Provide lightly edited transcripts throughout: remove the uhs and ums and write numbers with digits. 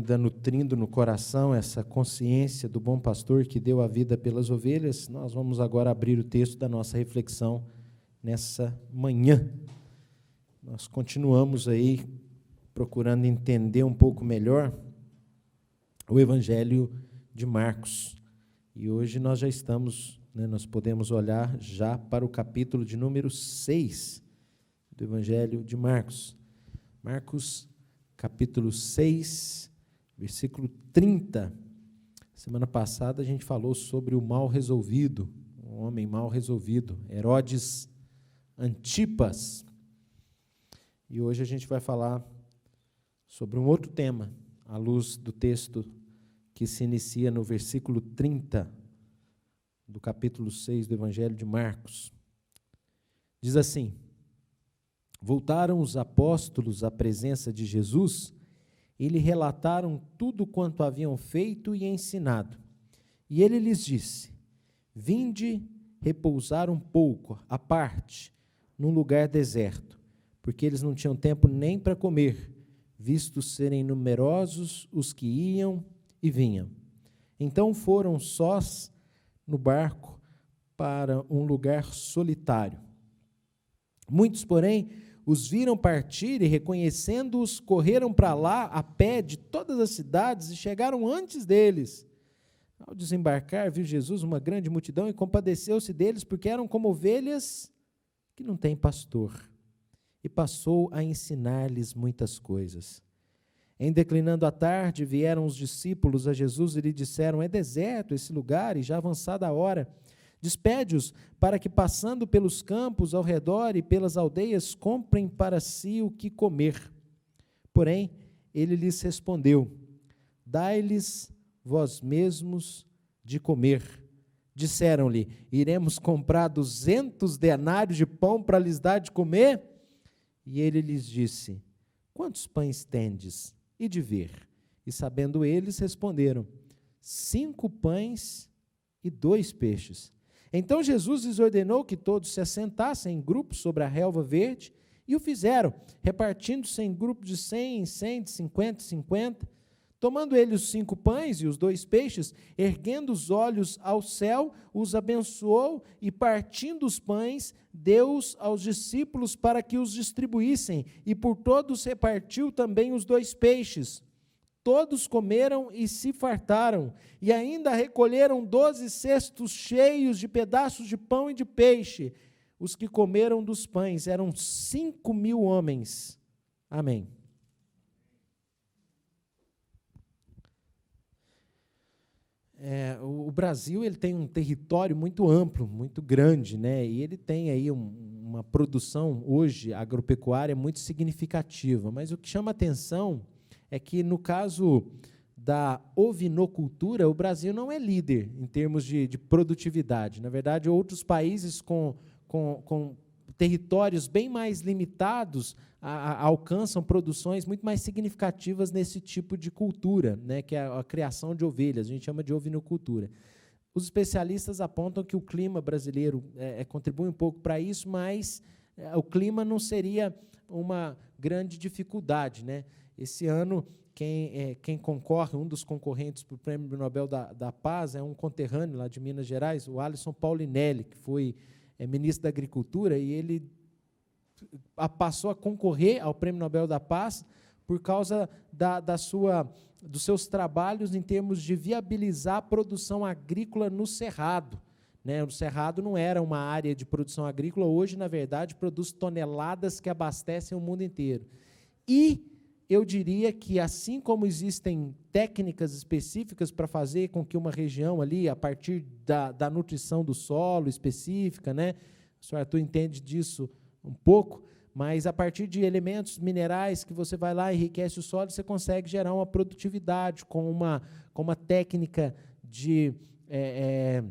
ainda nutrindo no coração essa consciência do bom pastor que deu a vida pelas ovelhas, nós vamos agora abrir o texto da nossa reflexão nessa manhã. Nós continuamos aí procurando entender um pouco melhor o Evangelho de Marcos. E hoje nós já estamos, nós podemos olhar já para o capítulo de número 6 do Evangelho de Marcos. Marcos, capítulo 6, versículo 30. Semana passada a gente falou sobre o mal resolvido, um homem mal resolvido, Herodes Antipas. E hoje a gente vai falar sobre um outro tema, à luz do texto que se inicia no versículo 30 do capítulo 6 do Evangelho de Marcos. Diz assim: voltaram os apóstolos à presença de Jesus e lhe relataram tudo quanto haviam feito e ensinado. E ele lhes disse: vinde repousar um pouco, à parte, num lugar deserto, porque eles não tinham tempo nem para comer, visto serem numerosos os que iam e vinham. Então foram sós no barco para um lugar solitário. Muitos, porém, os viram partir e, reconhecendo-os, correram para lá a pé de todas as cidades e chegaram antes deles. Ao desembarcar, viu Jesus uma grande multidão e compadeceu-se deles, porque eram como ovelhas que não têm pastor. E passou a ensinar-lhes muitas coisas. Em declinando a tarde, vieram os discípulos a Jesus e lhe disseram: é deserto esse lugar, e já avançada a hora. Despede-os, para que, passando pelos campos ao redor e pelas aldeias, comprem para si o que comer. Porém, ele lhes respondeu: dai-lhes vós mesmos de comer. Disseram-lhe: iremos comprar 200 denários de pão para lhes dar de comer? E ele lhes disse: quantos pães tendes? E de ver. E sabendo eles, responderam: 5 pães e 2 peixes. Então Jesus lhes ordenou que todos se assentassem em grupos sobre a relva verde, e o fizeram, repartindo-se em grupos de 100 em 100, de 50 em 50. Tomando ele os 5 pães e os 2 peixes, erguendo os olhos ao céu, os abençoou, e partindo os pães, deu-os aos discípulos para que os distribuíssem, e por todos repartiu também os 2 peixes. Todos comeram e se fartaram, e ainda recolheram 12 cestos cheios de pedaços de pão e de peixe. Os que comeram dos pães eram 5.000 homens. Amém. O Brasil ele tem um território muito amplo, muito grande, né? E ele tem aí uma produção hoje agropecuária muito significativa, mas o que chama atenção é que, no caso da ovinocultura, o Brasil não é líder em termos de produtividade. Na verdade, outros países com territórios bem mais limitados alcançam produções muito mais significativas nesse tipo de cultura, né, que é a criação de ovelhas, a gente chama de ovinocultura. Os especialistas apontam que o clima brasileiro contribui um pouco para isso, mas o clima não seria uma grande dificuldade, né? Esse ano, quem concorre, um dos concorrentes para o Prêmio Nobel da Paz, é um conterrâneo lá de Minas Gerais, o Alisson Paulinelli, que foi ministro da Agricultura, e ele passou a concorrer ao Prêmio Nobel da Paz por causa dos seus trabalhos em termos de viabilizar a produção agrícola no Cerrado. Né? O Cerrado não era uma área de produção agrícola, hoje, na verdade, produz toneladas que abastecem o mundo inteiro. E eu diria que, assim como existem técnicas específicas para fazer com que uma região ali, a partir da nutrição do solo específica, né? O senhor Arthur entende disso um pouco, mas a partir de elementos minerais que você vai lá e enriquece o solo, você consegue gerar uma produtividade com uma técnica de né,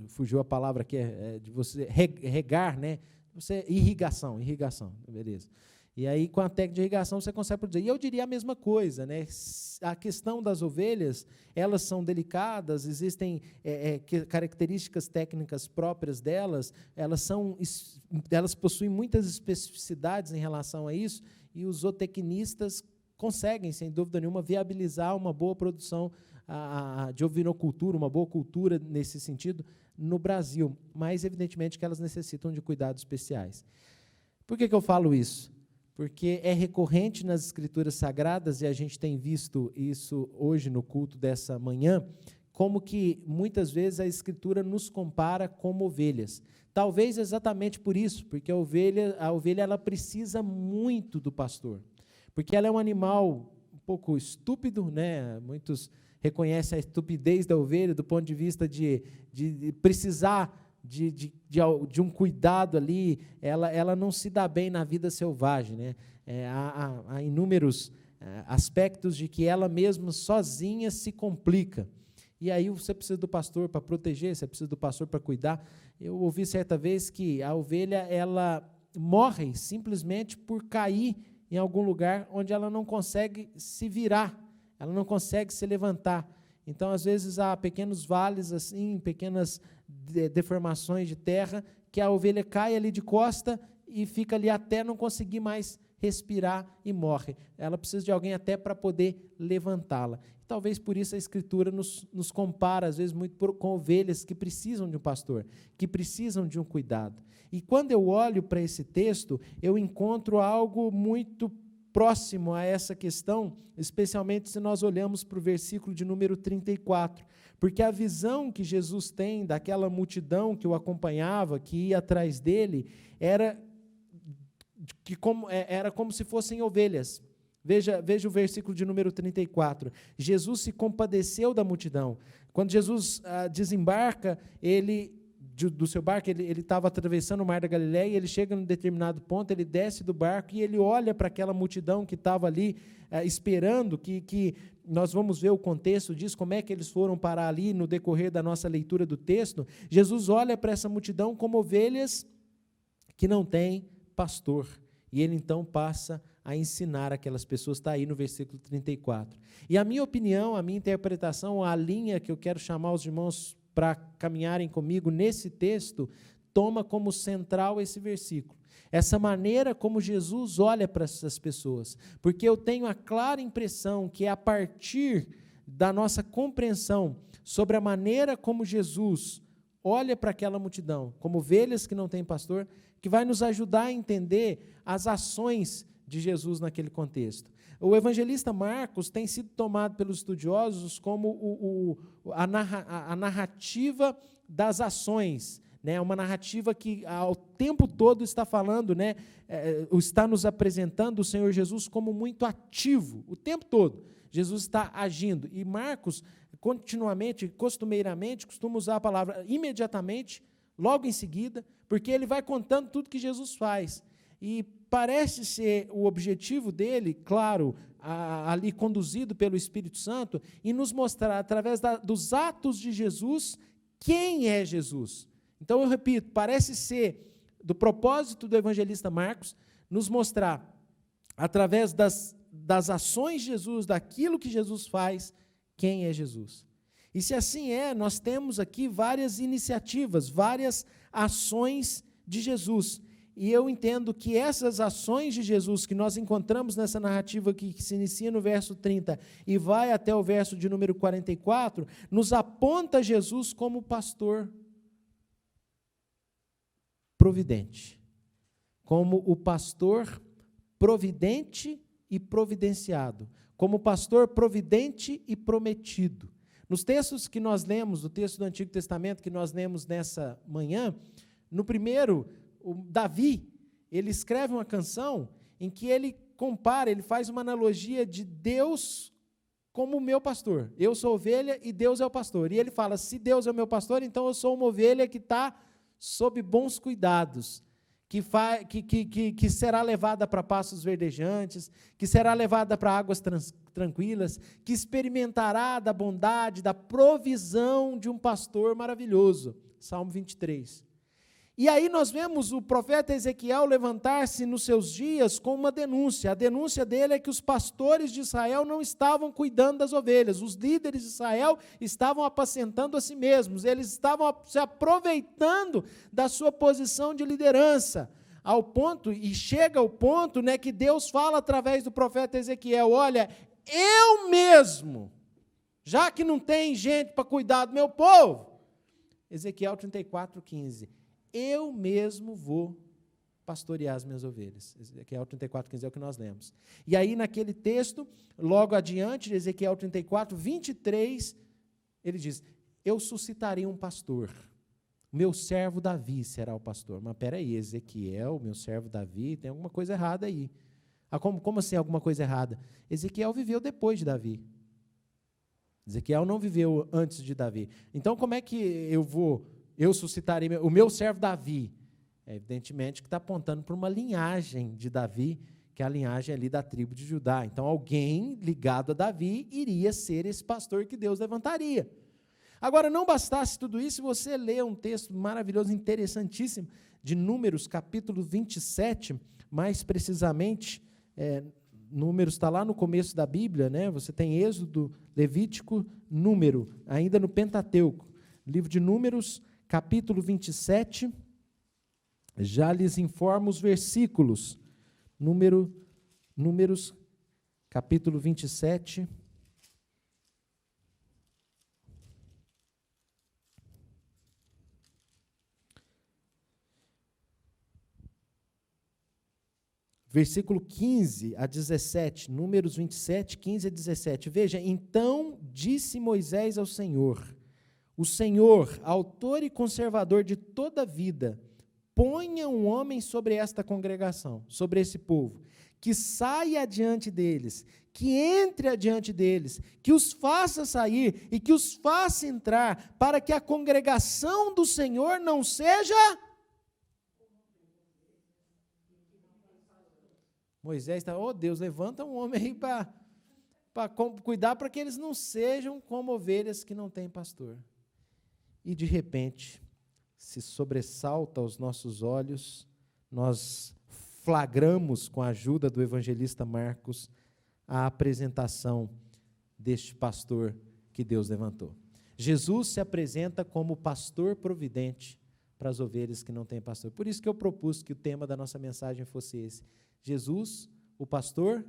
fugiu a palavra aqui, de você regar, né? Irrigação, beleza. E aí, com a técnica de irrigação, você consegue produzir. E eu diria a mesma coisa, né? A questão das ovelhas, elas são delicadas, existem características técnicas próprias delas, elas possuem muitas especificidades em relação a isso, e os zootecnistas conseguem, sem dúvida nenhuma, viabilizar uma boa produção de ovinocultura, uma boa cultura nesse sentido no Brasil, mas evidentemente que elas necessitam de cuidados especiais. Por que eu falo isso? Porque é recorrente nas Escrituras Sagradas, e a gente tem visto isso hoje no culto dessa manhã, como que muitas vezes a Escritura nos compara como ovelhas. Talvez exatamente por isso, porque a ovelha ela precisa muito do pastor, porque ela é um animal um pouco estúpido, né? Muitos reconhecem a estupidez da ovelha do ponto de vista de precisar de um cuidado ali, ela não se dá bem na vida selvagem, né? Há inúmeros aspectos de que ela mesma sozinha se complica. E aí você precisa do pastor para proteger, você precisa do pastor para cuidar. Eu ouvi certa vez que a ovelha ela morre simplesmente por cair em algum lugar onde ela não consegue se virar, ela não consegue se levantar. Então, às vezes, há pequenos vales, assim, pequenas deformações de terra, que a ovelha cai ali de costa e fica ali até não conseguir mais respirar e morre. Ela precisa de alguém até para poder levantá-la. Talvez por isso a Escritura nos compara, às vezes, muito com ovelhas que precisam de um pastor, que precisam de um cuidado. E quando eu olho para esse texto, eu encontro algo muito próximo a essa questão, especialmente se nós olhamos para o versículo de número 34, porque a visão que Jesus tem daquela multidão que o acompanhava, que ia atrás dele, era como se fossem ovelhas. Veja o versículo de número 34. Jesus se compadeceu da multidão. Quando Jesus desembarca, do seu barco, ele estava atravessando o mar da Galileia, ele chega em um determinado ponto, ele desce do barco e ele olha para aquela multidão que estava ali esperando, que nós vamos ver o contexto disso, como é que eles foram parar ali no decorrer da nossa leitura do texto. Jesus olha para essa multidão como ovelhas que não têm pastor, e ele então passa a ensinar aquelas pessoas, está aí no versículo 34. E a minha opinião, a minha interpretação, a linha que eu quero chamar os irmãos para caminharem comigo nesse texto, toma como central esse versículo. Essa maneira como Jesus olha para essas pessoas, porque eu tenho a clara impressão que é a partir da nossa compreensão sobre a maneira como Jesus olha para aquela multidão, como ovelhas que não têm pastor, que vai nos ajudar a entender as ações de Jesus naquele contexto. O evangelista Marcos tem sido tomado pelos estudiosos como a narrativa das ações, né? Uma narrativa que ao tempo todo está falando, né? Está nos apresentando o Senhor Jesus como muito ativo, o tempo todo. Jesus está agindo. E Marcos, continuamente, costumeiramente, costuma usar a palavra imediatamente, logo em seguida, porque ele vai contando tudo que Jesus faz. E parece ser o objetivo dele, claro, ali conduzido pelo Espírito Santo, e nos mostrar, através dos atos de Jesus, quem é Jesus. Então, eu repito, parece ser do propósito do evangelista Marcos, nos mostrar, através das ações de Jesus, daquilo que Jesus faz, quem é Jesus. E se assim é, nós temos aqui várias iniciativas, várias ações de Jesus. E eu entendo que essas ações de Jesus que nós encontramos nessa narrativa aqui, que se inicia no verso 30 e vai até o verso de número 44, nos aponta Jesus como pastor providente. Como o pastor providente e providenciado. Como pastor providente e prometido. Nos textos que nós lemos, o texto do Antigo Testamento que nós lemos nessa manhã, no primeiro, o Davi, ele escreve uma canção em que ele compara, ele faz uma analogia de Deus como o meu pastor. Eu sou ovelha e Deus é o pastor. E ele fala, se Deus é o meu pastor, então eu sou uma ovelha que está sob bons cuidados, que será levada para pastos verdejantes, que será levada para águas tranquilas, que experimentará da bondade, da provisão de um pastor maravilhoso. Salmo 23. E aí nós vemos o profeta Ezequiel levantar-se nos seus dias com uma denúncia. A denúncia dele é que os pastores de Israel não estavam cuidando das ovelhas. Os líderes de Israel estavam apacentando a si mesmos. Eles estavam se aproveitando da sua posição de liderança, ao ponto, e chega ao ponto, né, que Deus fala através do profeta Ezequiel, olha, eu mesmo, já que não tem gente para cuidar do meu povo, Ezequiel 34:15, eu mesmo vou pastorear as minhas ovelhas. Ezequiel 34:15 é o que nós lemos. E aí, naquele texto, logo adiante, de Ezequiel 34:23, ele diz, eu suscitarei um pastor, meu servo Davi será o pastor. Mas peraí, Ezequiel, meu servo Davi, tem alguma coisa errada aí. Como assim alguma coisa errada? Ezequiel viveu depois de Davi. Ezequiel não viveu antes de Davi. Então, como é que eu suscitarei o meu servo Davi? Evidentemente que está apontando para uma linhagem de Davi, que é a linhagem ali da tribo de Judá. Então, alguém ligado a Davi iria ser esse pastor que Deus levantaria. Agora, não bastasse tudo isso, você lê um texto maravilhoso, interessantíssimo, de Números, capítulo 27, mais precisamente, Números está lá no começo da Bíblia, né? Você tem Êxodo, Levítico, Número, ainda no Pentateuco. Livro de Números, capítulo 27, já lhes informo os versículos. Números, capítulo 27. Versículo 15 a 17, Números 27, 15 a 17. Veja, então disse Moisés ao Senhor, o Senhor, autor e conservador de toda a vida, ponha um homem sobre esta congregação, sobre esse povo, que saia adiante deles, que entre adiante deles, que os faça sair e que os faça entrar, para que a congregação do Senhor não seja... Moisés está, Deus, levanta um homem aí para cuidar para que eles não sejam como ovelhas que não têm pastor. E de repente, se sobressalta aos nossos olhos, nós flagramos com a ajuda do evangelista Marcos a apresentação deste pastor que Deus levantou. Jesus se apresenta como pastor providente para as ovelhas que não têm pastor. Por isso que eu propus que o tema da nossa mensagem fosse esse. Jesus, o pastor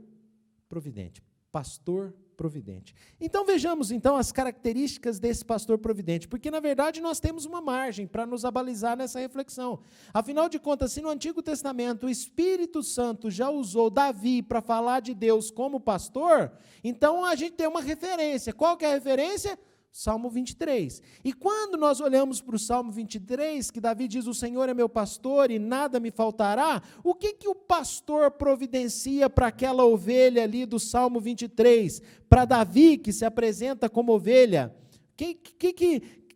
providente. Pastor providente. Então vejamos então as características desse pastor providente, porque na verdade nós temos uma margem para nos abalizar nessa reflexão. Afinal de contas, se no Antigo Testamento o Espírito Santo já usou Davi para falar de Deus como pastor, então a gente tem uma referência. Qual que é a referência? Salmo 23. E quando nós olhamos para o Salmo 23, que Davi diz, o Senhor é meu pastor e nada me faltará, o que o pastor providencia para aquela ovelha ali do Salmo 23? Para Davi, que se apresenta como ovelha,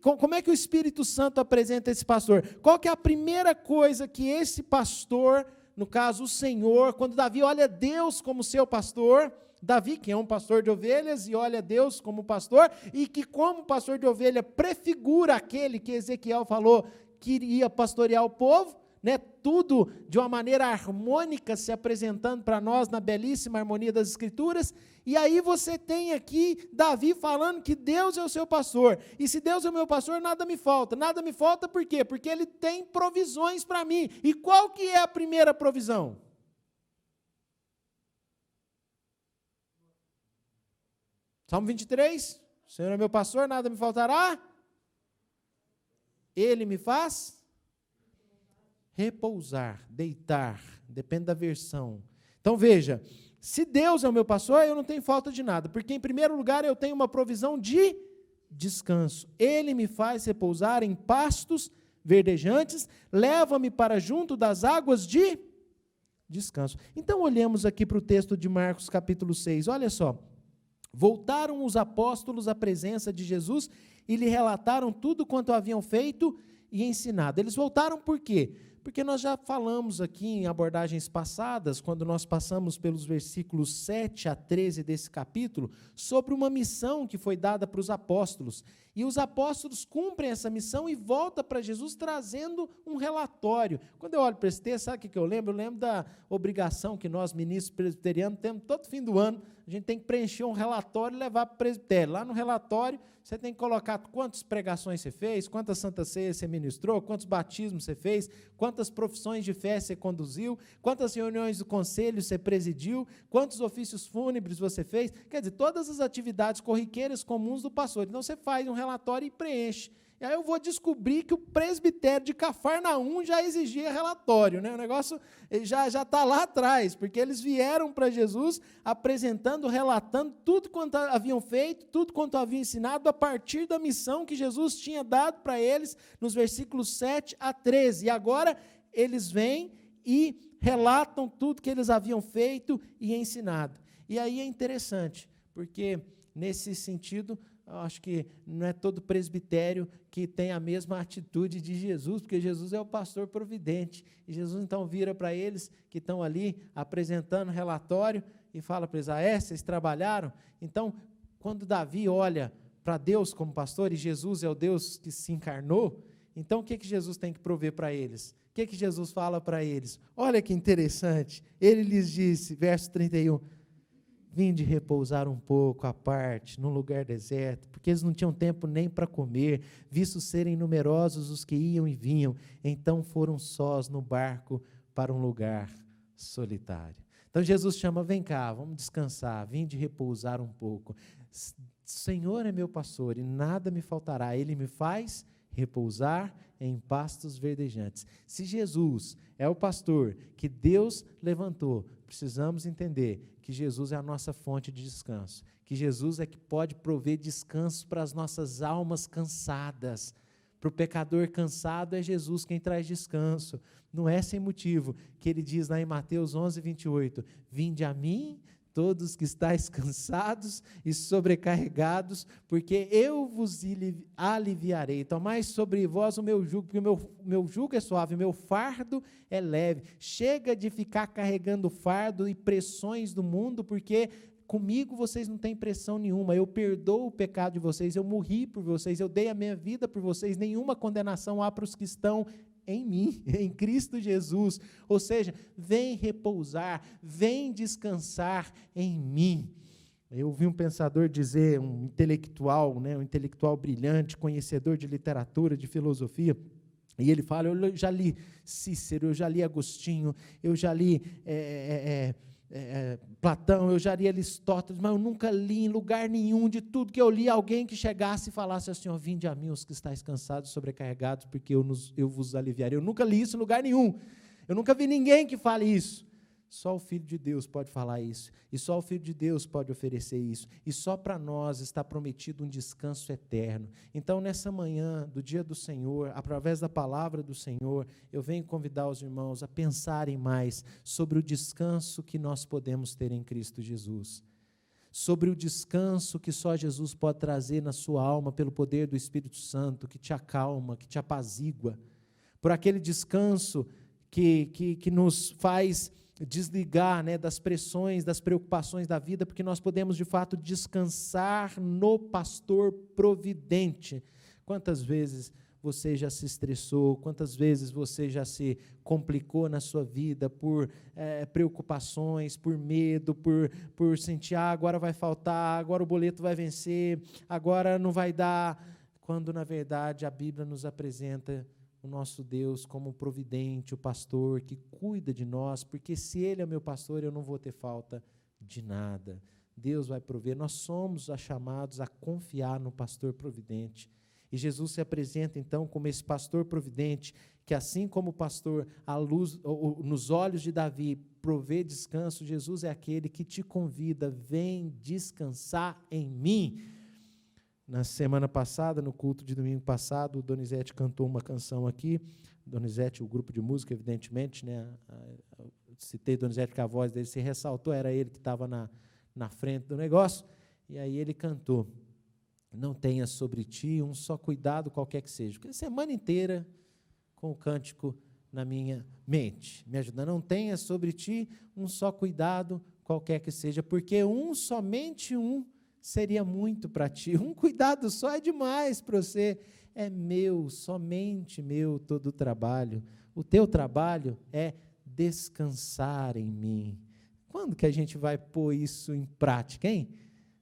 como é que o Espírito Santo apresenta esse pastor? Qual que é a primeira coisa que esse pastor, no caso o Senhor, quando Davi olha Deus como seu pastor... Davi, que é um pastor de ovelhas e olha Deus como pastor, e que como pastor de ovelha prefigura aquele que Ezequiel falou que iria pastorear o povo, né, tudo de uma maneira harmônica se apresentando para nós na belíssima harmonia das Escrituras, e aí você tem aqui Davi falando que Deus é o seu pastor, e se Deus é o meu pastor, nada me falta por quê? Porque Ele tem provisões para mim, e qual que é a primeira provisão? Salmo 23, o Senhor é meu pastor, nada me faltará. Ele me faz repousar, deitar, depende da versão. Então veja, se Deus é o meu pastor, eu não tenho falta de nada, porque em primeiro lugar eu tenho uma provisão de descanso. Ele me faz repousar em pastos verdejantes, leva-me para junto das águas de descanso. Então olhemos aqui para o texto de Marcos capítulo 6, olha só. Voltaram os apóstolos à presença de Jesus e lhe relataram tudo quanto haviam feito e ensinado. Eles voltaram por quê? Porque nós já falamos aqui em abordagens passadas, quando nós passamos pelos versículos 7 a 13 desse capítulo, sobre uma missão que foi dada para os apóstolos. E os apóstolos cumprem essa missão e voltam para Jesus trazendo um relatório. Quando eu olho para esse texto, sabe o que eu lembro? Eu lembro da obrigação que nós, ministros presbiterianos, temos todo fim do ano. A gente tem que preencher um relatório e levar para o presbitério. Lá no relatório, você tem que colocar quantas pregações você fez, quantas santas ceias você ministrou, quantos batismos você fez, quantas profissões de fé você conduziu, quantas reuniões do conselho você presidiu, quantos ofícios fúnebres você fez. Quer dizer, todas as atividades corriqueiras comuns do pastor. Então, você faz um relatório e preenche. E aí eu vou descobrir que o presbitério de Cafarnaum já exigia relatório, né? O negócio já está lá atrás, porque eles vieram para Jesus apresentando, relatando tudo quanto haviam feito, tudo quanto haviam ensinado, a partir da missão que Jesus tinha dado para eles, nos versículos 7 a 13. E agora eles vêm e relatam tudo que eles haviam feito e ensinado. E aí é interessante, porque nesse sentido, eu acho que não é todo presbitério que tem a mesma atitude de Jesus, porque Jesus é o pastor providente. E Jesus então vira para eles que estão ali apresentando relatório e fala para eles: vocês trabalharam? Então, quando Davi olha para Deus como pastor, e Jesus é o Deus que se encarnou, então o que Jesus tem que prover para eles? O que Jesus fala para eles? Olha que interessante, ele lhes disse, verso 31, vinde repousar um pouco à parte, num lugar deserto, porque eles não tinham tempo nem para comer, visto serem numerosos os que iam e vinham, então foram sós no barco para um lugar solitário. Então Jesus chama, vem cá, vamos descansar, vinde repousar um pouco. Senhor é meu pastor e nada me faltará, Ele me faz repousar em pastos verdejantes. Se Jesus é o pastor que Deus levantou, precisamos entender que Jesus é a nossa fonte de descanso, que Jesus é que pode prover descanso para as nossas almas cansadas. Para o pecador cansado é Jesus quem traz descanso. Não é sem motivo que ele diz lá em Mateus 11, 28, vinde a mim, todos que estáis cansados e sobrecarregados, porque eu vos aliviarei. Tomai sobre vós o meu jugo, porque o meu jugo é suave, o meu fardo é leve. Chega de ficar carregando fardo e pressões do mundo, porque comigo vocês não têm pressão nenhuma, eu perdoo o pecado de vocês, eu morri por vocês, eu dei a minha vida por vocês, nenhuma condenação há para os que estão em mim, em Cristo Jesus. Ou seja, vem repousar, vem descansar em mim. Eu ouvi um pensador dizer, um intelectual, né, um intelectual brilhante, conhecedor de literatura, de filosofia, e ele fala, eu já li Cícero, eu já li Agostinho, eu já li Platão, eu já li Aristóteles, mas eu nunca li em lugar nenhum de tudo que eu li, alguém que chegasse e falasse assim, ó, vinde a mim os que estáis cansados e sobrecarregados, porque eu vos aliviarei. Eu nunca li isso em lugar nenhum, eu nunca vi ninguém que fale isso. Só o Filho de Deus pode falar isso, e só o Filho de Deus pode oferecer isso, e só para nós está prometido um descanso eterno. Então, nessa manhã do dia do Senhor, através da palavra do Senhor, eu venho convidar os irmãos a pensarem mais sobre o descanso que nós podemos ter em Cristo Jesus, sobre o descanso que só Jesus pode trazer na sua alma pelo poder do Espírito Santo, que te acalma, que te apazigua, por aquele descanso que nos faz desligar, né, das pressões, das preocupações da vida, porque nós podemos de fato descansar no pastor providente. Quantas vezes você já se estressou, quantas vezes você já se complicou na sua vida por preocupações, por medo, por sentir, agora vai faltar, agora o boleto vai vencer, agora não vai dar, quando na verdade a Bíblia nos apresenta o nosso Deus como providente, o pastor que cuida de nós, porque se Ele é meu pastor, eu não vou ter falta de nada. Deus vai prover. Nós somos chamados a confiar no pastor providente. E Jesus se apresenta então como esse pastor providente, que assim como o pastor, à luz, nos olhos de Davi, provê descanso, Jesus é aquele que te convida, vem descansar em mim. Na semana passada, no culto de domingo passado, o Donizete cantou uma canção aqui. Donizete, o grupo de música, evidentemente, né? Citei Donizete porque a voz dele se ressaltou, era ele que estava na frente do negócio. E aí ele cantou, não tenha sobre ti um só cuidado qualquer que seja. Porque a semana inteira com o cântico na minha mente, me ajudando. Não tenha sobre ti um só cuidado qualquer que seja, porque somente um seria muito para ti. Um cuidado só é demais para você. É meu, somente meu, todo o trabalho. O teu trabalho é descansar em mim. Quando que a gente vai pôr isso em prática, hein?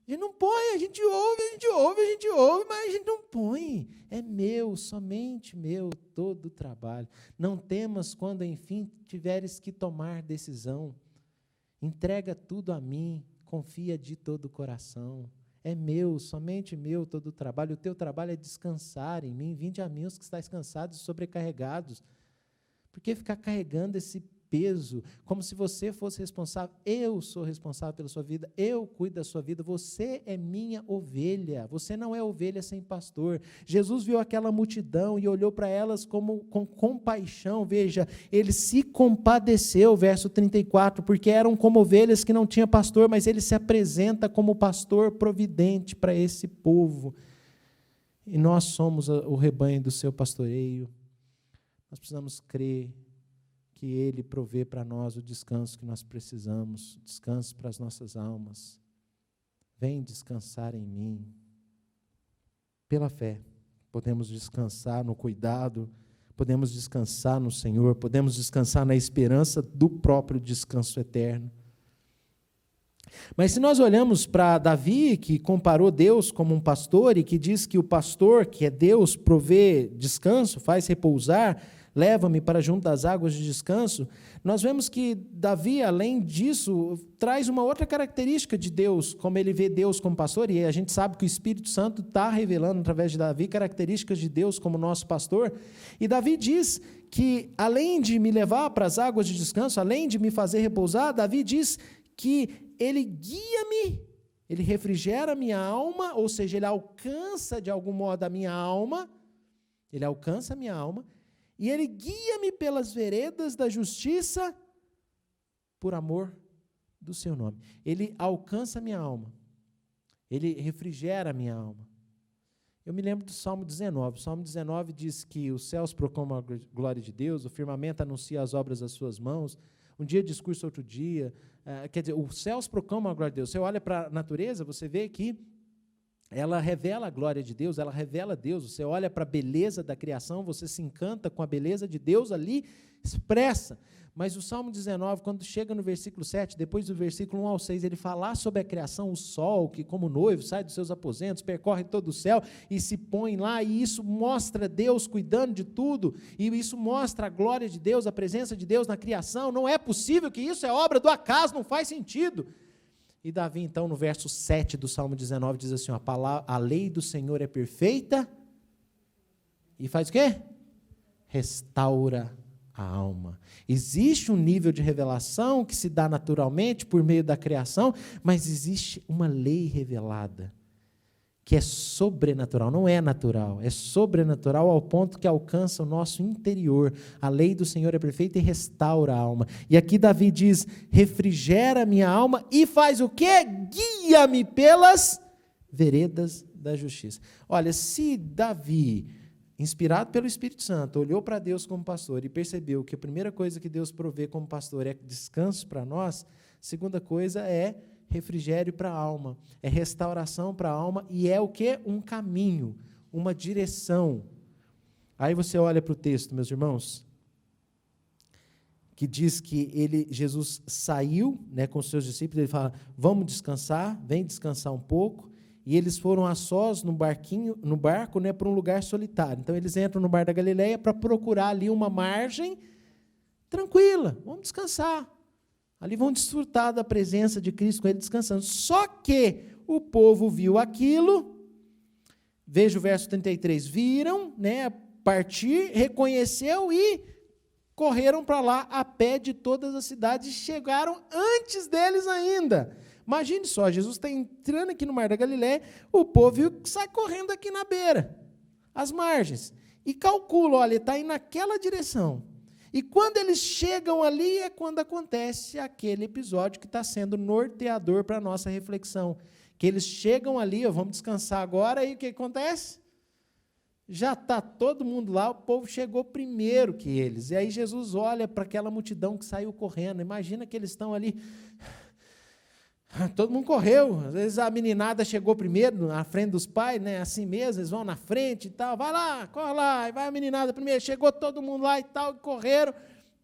A gente não põe, a gente ouve, mas a gente não põe. É meu, somente meu, todo o trabalho. Não temas quando, enfim, tiveres que tomar decisão. Entrega tudo a mim, confia de todo o coração. É meu, somente meu, todo o trabalho. O teu trabalho é descansar em mim. Vinde a mim os que estáis cansados e sobrecarregados. Por que ficar carregando esse peso, como se você fosse responsável? Eu sou responsável pela sua vida, eu cuido da sua vida, você é minha ovelha, você não é ovelha sem pastor. Jesus viu aquela multidão e olhou para elas com compaixão, veja, ele se compadeceu, verso 34, porque eram como ovelhas que não tinham pastor, mas ele se apresenta como pastor providente para esse povo, e nós somos o rebanho do seu pastoreio. Nós precisamos crer que Ele provê para nós o descanso que nós precisamos, descanso para as nossas almas. Vem descansar em mim. Pela fé, podemos descansar no cuidado, podemos descansar no Senhor, podemos descansar na esperança do próprio descanso eterno. Mas se nós olhamos para Davi, que comparou Deus como um pastor e que diz que o pastor, que é Deus, provê descanso, faz repousar, leva-me para junto das águas de descanso, nós vemos que Davi, além disso, traz uma outra característica de Deus, como ele vê Deus como pastor, e a gente sabe que o Espírito Santo está revelando através de Davi características de Deus como nosso pastor, e Davi diz que, além de me levar para as águas de descanso, além de me fazer repousar, Davi diz que ele guia-me, ele refrigera a minha alma, ou seja, ele alcança de algum modo a minha alma, ele alcança a minha alma, e ele guia-me pelas veredas da justiça por amor do seu nome. Ele alcança a minha alma. Ele refrigera a minha alma. Eu me lembro do Salmo 19. O Salmo 19 diz que os céus proclamam a glória de Deus, o firmamento anuncia as obras das suas mãos, um dia discurso outro dia. Quer dizer, os céus proclamam a glória de Deus. Você olha para a natureza, você vê que ela revela a glória de Deus, ela revela Deus. Você olha para a beleza da criação, você se encanta com a beleza de Deus ali expressa. Mas o Salmo 19, quando chega no versículo 7, depois do versículo 1 ao 6, ele fala sobre a criação, o sol, que como noivo sai dos seus aposentos, percorre todo o céu e se põe lá, e isso mostra Deus cuidando de tudo, e isso mostra a glória de Deus, a presença de Deus na criação. Não é possível que isso é obra do acaso, não faz sentido. E Davi, então, no verso 7 do Salmo 19, diz assim, a lei do Senhor é perfeita, e faz o quê? Restaura a alma. Existe um nível de revelação que se dá naturalmente por meio da criação, mas existe uma lei revelada, que é sobrenatural, não é natural, é sobrenatural ao ponto que alcança o nosso interior. A lei do Senhor é perfeita e restaura a alma. E aqui Davi diz, refrigera minha alma e faz o quê? Guia-me pelas veredas da justiça. Olha, se Davi, inspirado pelo Espírito Santo, olhou para Deus como pastor e percebeu que a primeira coisa que Deus provê como pastor é descanso para nós, a segunda coisa é refrigério para a alma, é restauração para a alma, e é o quê? Um caminho, uma direção. Aí você olha para o texto, meus irmãos, que diz que Jesus saiu, né, com os seus discípulos, ele fala, vamos descansar, vem descansar um pouco, e eles foram a sós no barco, né, para um lugar solitário. Então eles entram no Mar da Galileia para procurar ali uma margem tranquila, vamos descansar. Ali vão desfrutar da presença de Cristo com ele descansando. Só que o povo viu aquilo, veja o verso 33, viram, né, partir, reconheceu e correram para lá a pé de todas as cidades e chegaram antes deles ainda. Imagine só, Jesus está entrando aqui no Mar da Galileia, o povo sai correndo aqui na beira, às margens, e calcula, olha, está indo naquela direção. E quando eles chegam ali, é quando acontece aquele episódio que está sendo norteador para a nossa reflexão. Que eles chegam ali, vamos descansar agora, e o que acontece? Já está todo mundo lá, o povo chegou primeiro que eles. E aí Jesus olha para aquela multidão que saiu correndo. Imagina que eles estão ali, Todo mundo correu. Às vezes a meninada chegou primeiro, na frente dos pais, né? Assim mesmo, eles vão na frente e tal. Vai lá, corre lá. E vai a meninada primeiro. Chegou todo mundo lá e tal, correram,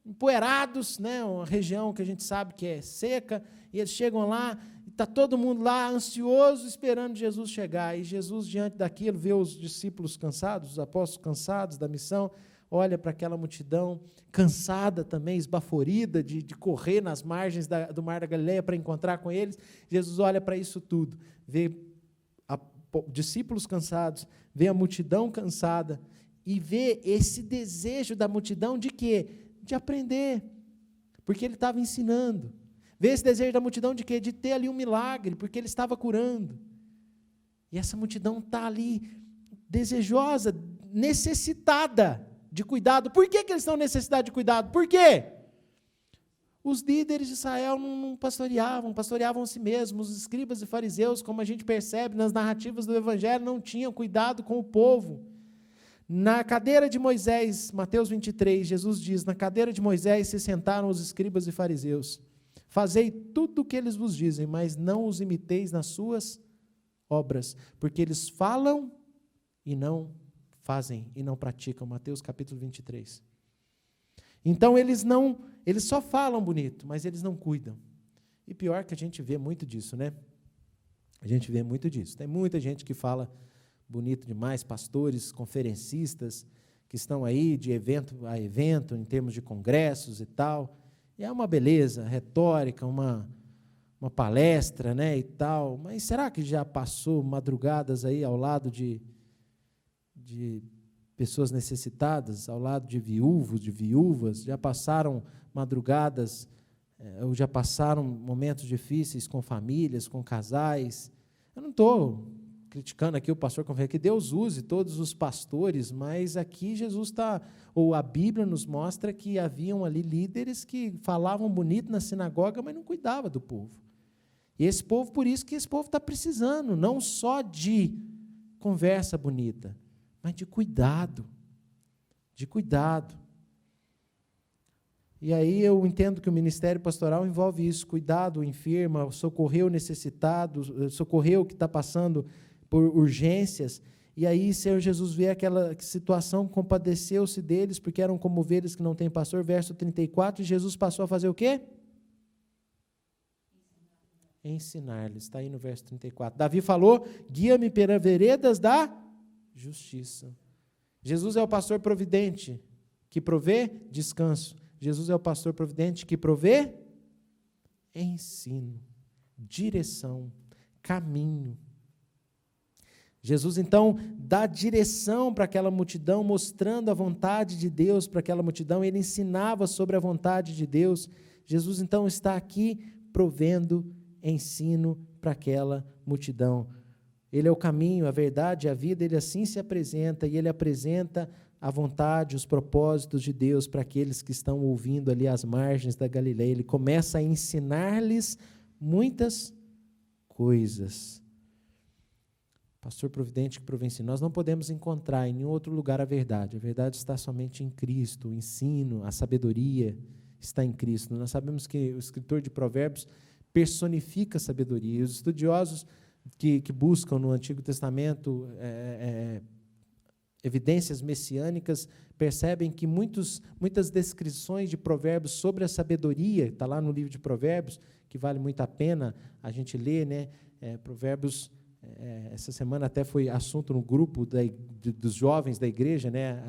empoeirados, né? Uma região que a gente sabe que é seca. E eles chegam lá, e está todo mundo lá, ansioso, esperando Jesus chegar. E Jesus, diante daquilo, vê os discípulos cansados, os apóstolos cansados da missão, olha para aquela multidão, cansada também, esbaforida de correr nas margens do Mar da Galileia para encontrar com eles. Jesus olha para isso tudo, vê discípulos cansados, vê a multidão cansada e vê esse desejo da multidão de quê? De aprender, porque ele estava ensinando. Vê esse desejo da multidão de quê? De ter ali um milagre, porque ele estava curando. E essa multidão está ali desejosa, necessitada de cuidado. Por que eles estão necessitados de cuidado? Por quê? Os líderes de Israel não pastoreavam a si mesmos. Os escribas e fariseus, como a gente percebe nas narrativas do Evangelho, não tinham cuidado com o povo. Na cadeira de Moisés, Mateus 23, Jesus diz, na cadeira de Moisés se sentaram os escribas e fariseus. Fazei tudo o que eles vos dizem, mas não os imiteis nas suas obras, porque eles falam e não fazem e não praticam. Mateus capítulo 23. Então eles só falam bonito, mas eles não cuidam. E pior que a gente vê muito disso, né? A gente vê muito disso. Tem muita gente que fala bonito demais, pastores, conferencistas, que estão aí de evento a evento, em termos de congressos e tal. E é uma beleza, retórica, uma palestra, né, e tal. Mas será que já passou madrugadas aí ao lado de pessoas necessitadas, ao lado de viúvos, de viúvas? Já passaram madrugadas, ou já passaram momentos difíceis com famílias, com casais? Eu não estou criticando aqui o pastor, que Deus use todos os pastores, mas aqui Jesus ou a Bíblia nos mostra que haviam ali líderes que falavam bonito na sinagoga, mas não cuidavam do povo. E esse povo, por isso que esse povo está precisando, não só de conversa bonita, mas de cuidado, E aí eu entendo que o ministério pastoral envolve isso, cuidado, o enfermo, socorrer o necessitado, socorrer o que está passando por urgências. E aí, Senhor Jesus vê aquela situação, compadeceu-se deles, porque eram como ovelhas que não têm pastor, verso 34, e Jesus passou a fazer o quê? Ensinar-lhes, está aí no verso 34. Davi falou, guia-me pelas veredas da justiça. Jesus é o pastor providente, que provê descanso. Jesus é o pastor providente, que provê ensino, direção, caminho. Jesus, então, dá direção para aquela multidão, mostrando a vontade de Deus para aquela multidão, ele ensinava sobre a vontade de Deus. Jesus, então, está aqui provendo ensino para aquela multidão. Ele é o caminho, a verdade, a vida, ele assim se apresenta, e ele apresenta a vontade, os propósitos de Deus para aqueles que estão ouvindo ali às margens da Galileia. Ele começa a ensinar-lhes muitas coisas. Pastor providente que provê ensino. Nós não podemos encontrar em nenhum outro lugar a verdade está somente em Cristo. O ensino, a sabedoria está em Cristo. Nós sabemos que o escritor de Provérbios personifica a sabedoria. E os estudiosos que buscam no Antigo Testamento evidências messiânicas percebem que muitas descrições de Provérbios sobre a sabedoria, está lá no livro de Provérbios, que vale muito a pena a gente ler, né? Provérbios. Essa semana até foi assunto no grupo dos jovens da igreja, né?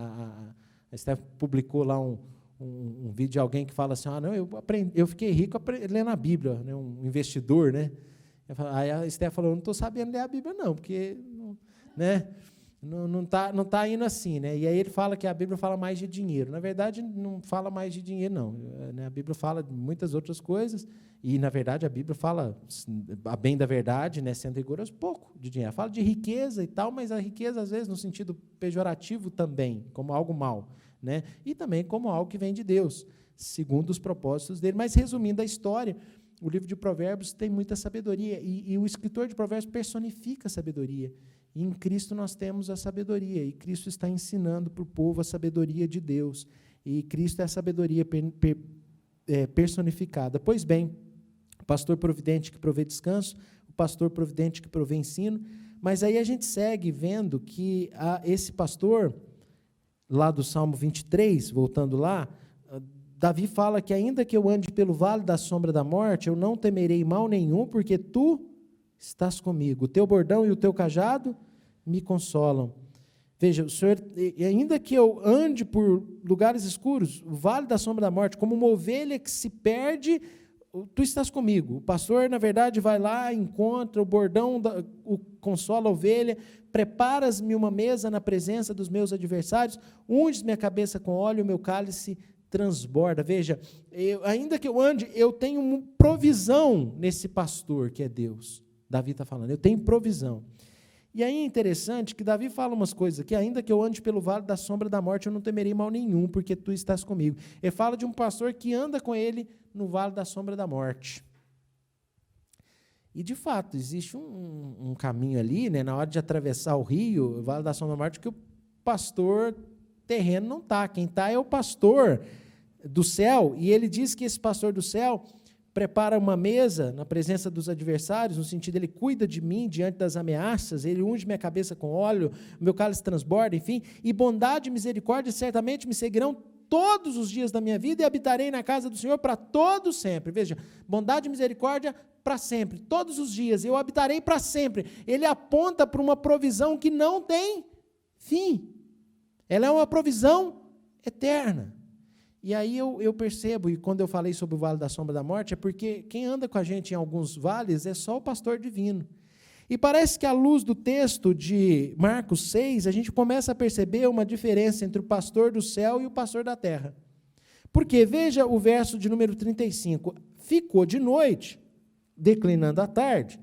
A Steph publicou lá um vídeo de alguém que fala assim, eu fiquei rico lendo a Bíblia, né? Um investidor, né? Aí a Steph falou, não estou sabendo ler a Bíblia não, porque né? Não tá indo assim, né? E aí ele fala que a Bíblia fala mais de dinheiro. Na verdade, não fala mais de dinheiro, não. A Bíblia fala de muitas outras coisas, e, na verdade, a Bíblia fala, a bem da verdade, né, sendo rigoroso, pouco de dinheiro. Fala de riqueza e tal, mas a riqueza, às vezes, no sentido pejorativo também, como algo mal, né? E também como algo que vem de Deus, segundo os propósitos dele. Mas, resumindo a história, o livro de Provérbios tem muita sabedoria, e o escritor de Provérbios personifica a sabedoria. E em Cristo nós temos a sabedoria, e Cristo está ensinando para o povo a sabedoria de Deus, e Cristo é a sabedoria personificada. Pois bem, pastor providente que provê descanso, o pastor providente que provê ensino. Mas aí a gente segue vendo que esse pastor, lá do Salmo 23, voltando lá, Davi fala que ainda que eu ande pelo vale da sombra da morte, eu não temerei mal nenhum, porque tu estás comigo. O teu bordão e o teu cajado me consolam. Veja, o Senhor, ainda que eu ande por lugares escuros, o vale da sombra da morte, como uma ovelha que se perde, tu estás comigo. O pastor, na verdade, vai lá, encontra o bordão, consola a ovelha, preparas-me uma mesa na presença dos meus adversários, unges minha cabeça com óleo, o meu cálice transborda. Veja, ainda que eu ande, eu tenho provisão nesse pastor que é Deus. Davi está falando, eu tenho provisão. E aí é interessante que Davi fala umas coisas aqui, ainda que eu ande pelo vale da sombra da morte, eu não temerei mal nenhum, porque tu estás comigo. Ele fala de um pastor que anda com ele no vale da sombra da morte. E, de fato, existe um caminho ali, né, na hora de atravessar o rio, o vale da sombra da morte, que o pastor terreno não está. Quem está é o pastor do céu, e ele diz que esse pastor do céu prepara uma mesa na presença dos adversários, no sentido, ele cuida de mim diante das ameaças, ele unge minha cabeça com óleo, meu cálice transborda, enfim, e bondade e misericórdia certamente me seguirão todos os dias da minha vida e habitarei na casa do Senhor para todo sempre. Veja, bondade e misericórdia para sempre, todos os dias, eu habitarei para sempre. Ele aponta para uma provisão que não tem fim. Ela é uma provisão eterna. E aí eu percebo, e quando eu falei sobre o vale da sombra da morte, é porque quem anda com a gente em alguns vales é só o pastor divino. E parece que à luz do texto de Marcos 6, a gente começa a perceber uma diferença entre o pastor do céu e o pastor da terra. Porque, veja o verso de número 35, ficou de noite, declinando a tarde,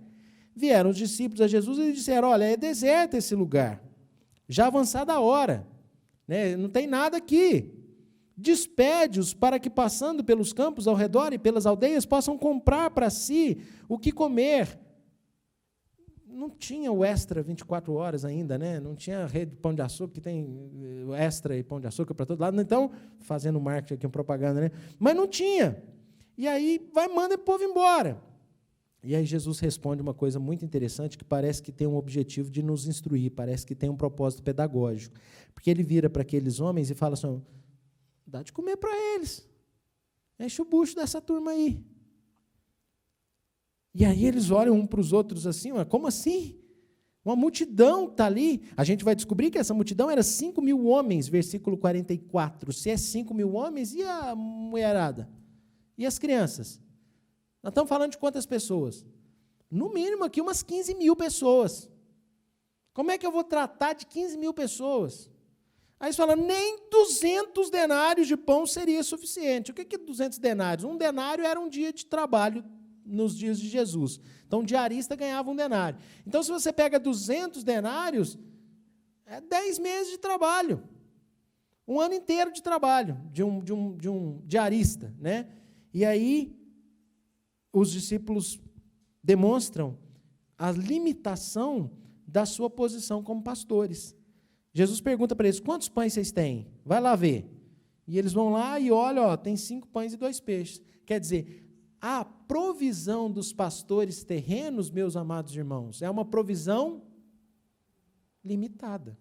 vieram os discípulos a Jesus e disseram, olha, é deserto esse lugar, já avançada a hora, né? Não tem nada aqui. Despede-os para que, passando pelos campos ao redor e pelas aldeias, possam comprar para si o que comer. Não tinha o Extra 24 horas ainda, né? Não tinha rede de pão de açúcar, que tem o Extra e pão de açúcar para todo lado. Então, fazendo marketing aqui, uma propaganda, né? Mas não tinha. E aí, manda o povo embora. E aí Jesus responde uma coisa muito interessante, que parece que tem um objetivo de nos instruir, parece que tem um propósito pedagógico. Porque ele vira para aqueles homens e fala assim, dá de comer para eles. Enche o bucho dessa turma aí. E aí eles olham um para os outros assim, como assim? Uma multidão está ali. A gente vai descobrir que essa multidão era 5.000 homens, versículo 44. Se é 5.000 homens, e a mulherada? E as crianças? Nós estamos falando de quantas pessoas? No mínimo aqui umas 15.000 pessoas. Como é que eu vou tratar de 15.000 pessoas? Aí você fala, nem 200 denários de pão seria suficiente. O que é 200 denários? Um denário era um dia de trabalho nos dias de Jesus. Então, um diarista ganhava um denário. Então, se você pega 200 denários, é 10 meses de trabalho. Um ano inteiro de trabalho de um diarista, né? E aí, os discípulos demonstram a limitação da sua posição como pastores. Jesus pergunta para eles, quantos pães vocês têm? Vai lá ver. E eles vão lá e olham, tem 5 pães e 2 peixes. Quer dizer, a provisão dos pastores terrenos, meus amados irmãos, é uma provisão limitada.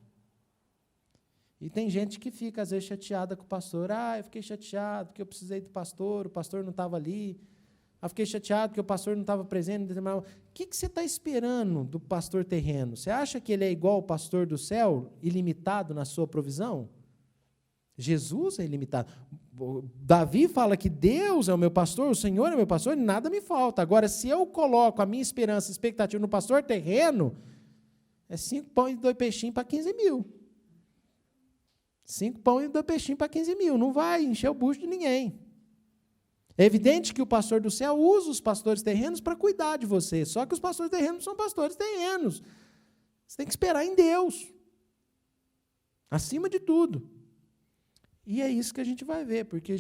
E tem gente que fica, às vezes, chateada com o pastor. Eu fiquei chateado porque eu precisei do pastor, o pastor não estava ali. Eu fiquei chateado porque o pastor não estava presente. O que você está esperando do pastor terreno? Você acha que ele é igual ao pastor do céu, ilimitado na sua provisão? Jesus é ilimitado. Davi fala que Deus é o meu pastor, o Senhor é o meu pastor, e nada me falta. Agora, se eu coloco a minha esperança e expectativa no pastor terreno, é 5 pães e 2 peixinhos para 15.000. 5 pães e 2 peixinhos para 15.000. Não vai encher o bucho de ninguém. É evidente que o pastor do céu usa os pastores terrenos para cuidar de você, só que os pastores terrenos são pastores terrenos. Você tem que esperar em Deus, acima de tudo. E é isso que a gente vai ver, porque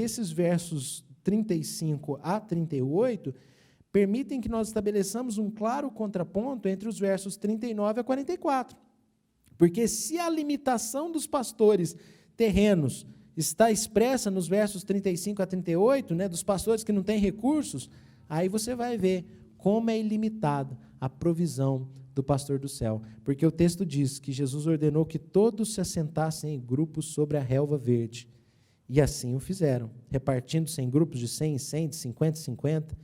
esses versos 35 a 38 permitem que nós estabeleçamos um claro contraponto entre os versos 39 a 44. Porque se a limitação dos pastores terrenos está expressa nos versos 35 a 38, né, dos pastores que não têm recursos, Aí você vai ver como é ilimitada a provisão do pastor do céu. Porque o texto diz que Jesus ordenou que todos se assentassem em grupos sobre a relva verde. E assim o fizeram, repartindo-se em grupos de 100 em 100, de 50 em 50.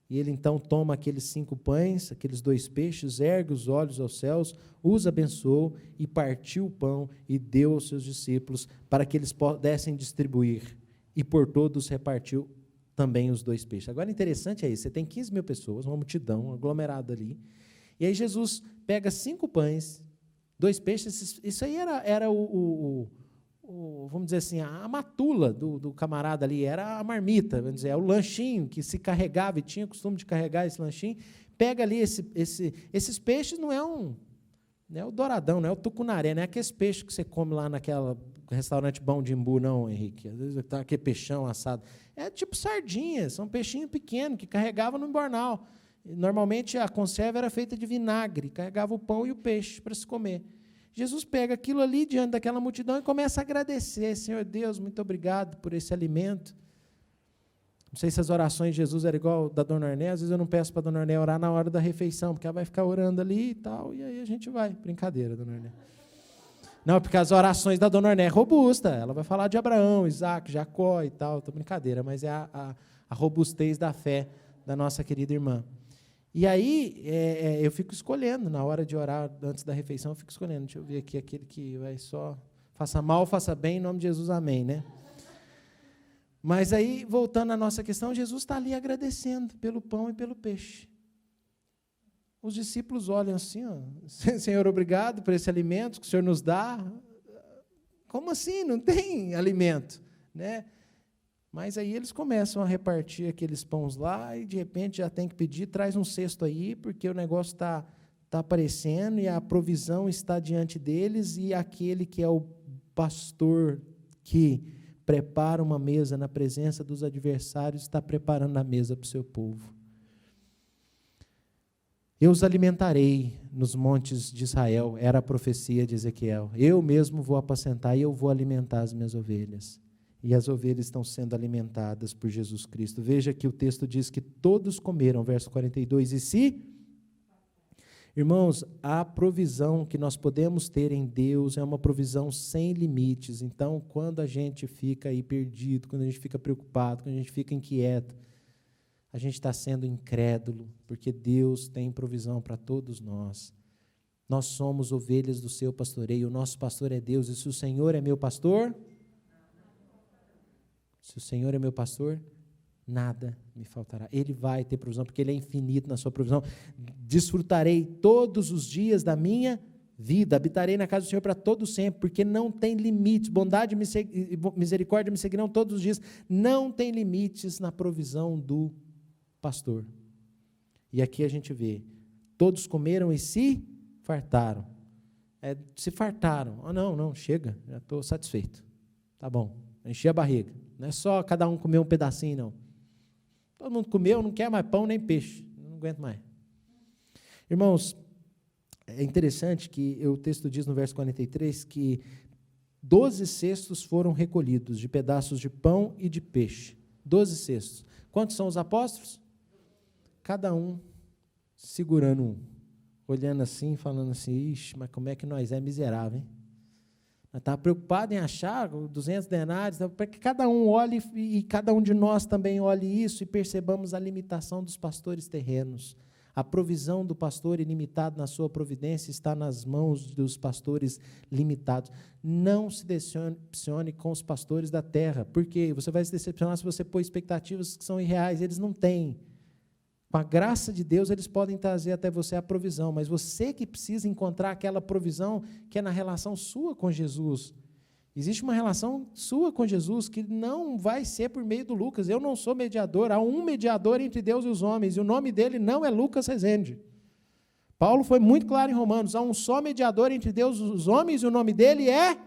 E ele então toma aqueles 5 pães, aqueles 2 peixes, ergue os olhos aos céus, os abençoou e partiu o pão e deu aos seus discípulos para que eles pudessem distribuir. E por todos repartiu também os 2 peixes. Agora, interessante é isso, você tem 15 mil pessoas, uma multidão, um aglomerado ali, e aí Jesus pega 5 pães, 2 peixes, isso aí era vamos dizer assim, a matula do camarada ali, era a marmita, vamos dizer, é o lanchinho que se carregava, e tinha o costume de carregar esse lanchinho, pega ali esses peixes, não é o douradão, não é o tucunaré, não é aqueles peixes que você come lá naquela restaurante Bom de Imbu, não, Henrique, às vezes está aquele peixão assado, é tipo sardinha, são peixinhos pequenos, que carregava no embornal, normalmente a conserva era feita de vinagre, carregava o pão e o peixe para se comer. Jesus pega aquilo ali diante daquela multidão e começa a agradecer. Senhor Deus, muito obrigado por esse alimento. Não sei se as orações de Jesus eram igual da Dona Orné, às vezes eu não peço para a Dona Orné orar na hora da refeição, porque ela vai ficar orando ali e tal, e aí a gente vai. Brincadeira, Dona Orné. Não, porque as orações da Dona Orné é robusta, ela vai falar de Abraão, Isaac, Jacó e tal, brincadeira, mas é a robustez da fé da nossa querida irmã. E aí, eu fico escolhendo, na hora de orar, antes da refeição, eu fico escolhendo. Deixa eu ver aqui, aquele que vai só, faça mal, faça bem, em nome de Jesus, amém, né? Mas aí, voltando à nossa questão, Jesus está ali agradecendo pelo pão e pelo peixe. Os discípulos olham assim, ó, Senhor, obrigado por esse alimento que o Senhor nos dá. Como assim? Não tem alimento, né? Mas aí eles começam a repartir aqueles pães lá e, de repente, já tem que pedir, traz um cesto aí, porque o negócio está aparecendo e a provisão está diante deles e aquele que é o pastor que prepara uma mesa na presença dos adversários está preparando a mesa para o seu povo. Eu os alimentarei nos montes de Israel, era a profecia de Ezequiel. Eu mesmo vou apacentar e eu vou alimentar as minhas ovelhas. E as ovelhas estão sendo alimentadas por Jesus Cristo. Veja que o texto diz que todos comeram, verso 42, e se... Irmãos, a provisão que nós podemos ter em Deus é uma provisão sem limites. Então, quando a gente fica aí perdido, quando a gente fica preocupado, quando a gente fica inquieto, a gente está sendo incrédulo, porque Deus tem provisão para todos nós. Nós somos ovelhas do seu pastoreio, o nosso pastor é Deus, e se o Senhor é meu pastor... Se o Senhor é meu pastor, nada me faltará. Ele vai ter provisão, porque Ele é infinito na sua provisão. Desfrutarei todos os dias da minha vida, habitarei na casa do Senhor para todo sempre, porque não tem limites. Bondade e misericórdia me seguirão todos os dias. Não tem limites na provisão do pastor. E aqui a gente vê, todos comeram e se fartaram. Se fartaram. Oh, não, chega, já estou satisfeito. Tá bom, enchi a barriga. Não é só cada um comer um pedacinho, não. Todo mundo comeu, não quer mais pão nem peixe. Não aguento mais. Irmãos, é interessante que o texto diz no verso 43 que 12 cestos foram recolhidos de pedaços de pão e de peixe. 12 cestos. Quantos são os apóstolos? Cada um segurando um. Olhando assim, falando assim, ixi, mas como é que nós é miserável, hein? Estava preocupado em achar 200 denários, para que cada um olhe e cada um de nós também olhe isso e percebamos a limitação dos pastores terrenos. A provisão do pastor ilimitado na sua providência está nas mãos dos pastores limitados. Não se decepcione com os pastores da terra, porque você vai se decepcionar se você pôr expectativas que são irreais, eles não têm. Com a graça de Deus, eles podem trazer até você a provisão, mas você que precisa encontrar aquela provisão que é na relação sua com Jesus. Existe uma relação sua com Jesus que não vai ser por meio do Lucas. Eu não sou mediador, há um mediador entre Deus e os homens, e o nome dele não é Lucas Rezende. Paulo foi muito claro em Romanos, há um só mediador entre Deus e os homens, e o nome dele é...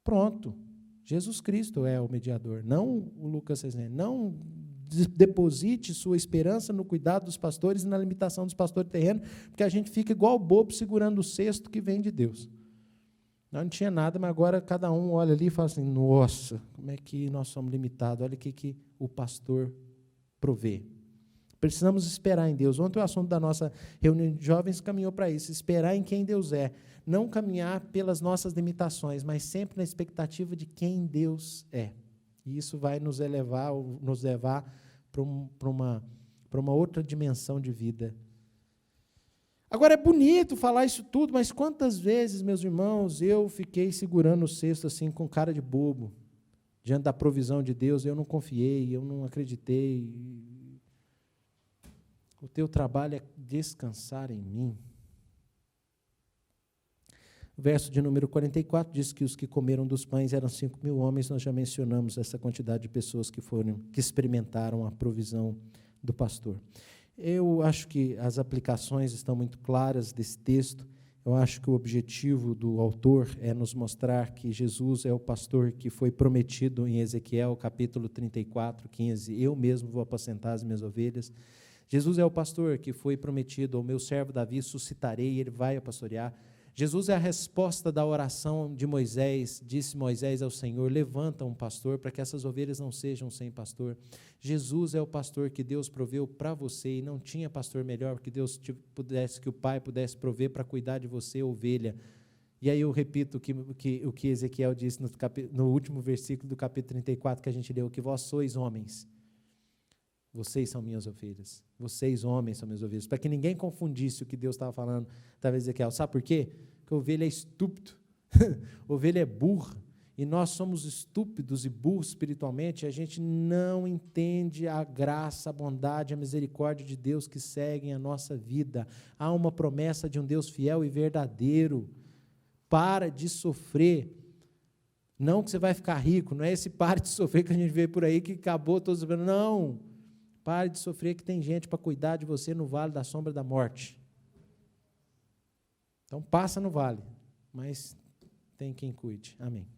Pronto. Jesus Cristo é o mediador, não o Lucas Rezende, não... Deposite sua esperança no cuidado dos pastores e na limitação dos pastores terrenos, porque a gente fica igual bobo segurando o cesto que vem de Deus. Não tinha nada, mas agora cada um olha ali e fala assim, nossa, como é que nós somos limitados, olha o que o pastor prover. Precisamos esperar em Deus. Ontem o assunto da nossa reunião de jovens caminhou para isso, esperar em quem Deus é. Não caminhar pelas nossas limitações, mas sempre na expectativa de quem Deus é. E isso vai nos levar para uma outra dimensão de vida. Agora, é bonito falar isso tudo, mas quantas vezes, meus irmãos, eu fiquei segurando o cesto assim com cara de bobo, diante da provisão de Deus, eu não confiei, eu não acreditei. O teu trabalho é descansar em mim. O verso de número 44 diz que os que comeram dos pães eram 5.000 homens. Nós já mencionamos essa quantidade de pessoas que experimentaram a provisão do pastor. Eu acho que as aplicações estão muito claras desse texto. Eu acho que o objetivo do autor é nos mostrar que Jesus é o pastor que foi prometido em Ezequiel, capítulo 34, 15. Eu mesmo vou apacentar as minhas ovelhas. Jesus é o pastor que foi prometido, ao meu servo Davi suscitarei, ele vai pastorear. Jesus é a resposta da oração de Moisés, disse Moisés ao Senhor, levanta um pastor para que essas ovelhas não sejam sem pastor. Jesus é o pastor que Deus proveu para você e não tinha pastor melhor que que o Pai pudesse prover para cuidar de você, ovelha. E aí eu repito o que Ezequiel disse no último versículo do capítulo 34 que a gente leu, que vós sois homens. Vocês são minhas ovelhas. Vocês, homens, são minhas ovelhas. Para que ninguém confundisse o que Deus estava falando, talvez Ezequiel. Sabe por quê? Porque a ovelha é estúpido. Ovelha é burra. E nós somos estúpidos e burros espiritualmente. A gente não entende a graça, a bondade, a misericórdia de Deus que seguem a nossa vida. Há uma promessa de um Deus fiel e verdadeiro. Para de sofrer. Não que você vai ficar rico. Não é esse pare de sofrer que a gente vê por aí que acabou todos. Não. Pare de sofrer que tem gente para cuidar de você no vale da sombra da morte. Então passa no vale, mas tem quem cuide. Amém.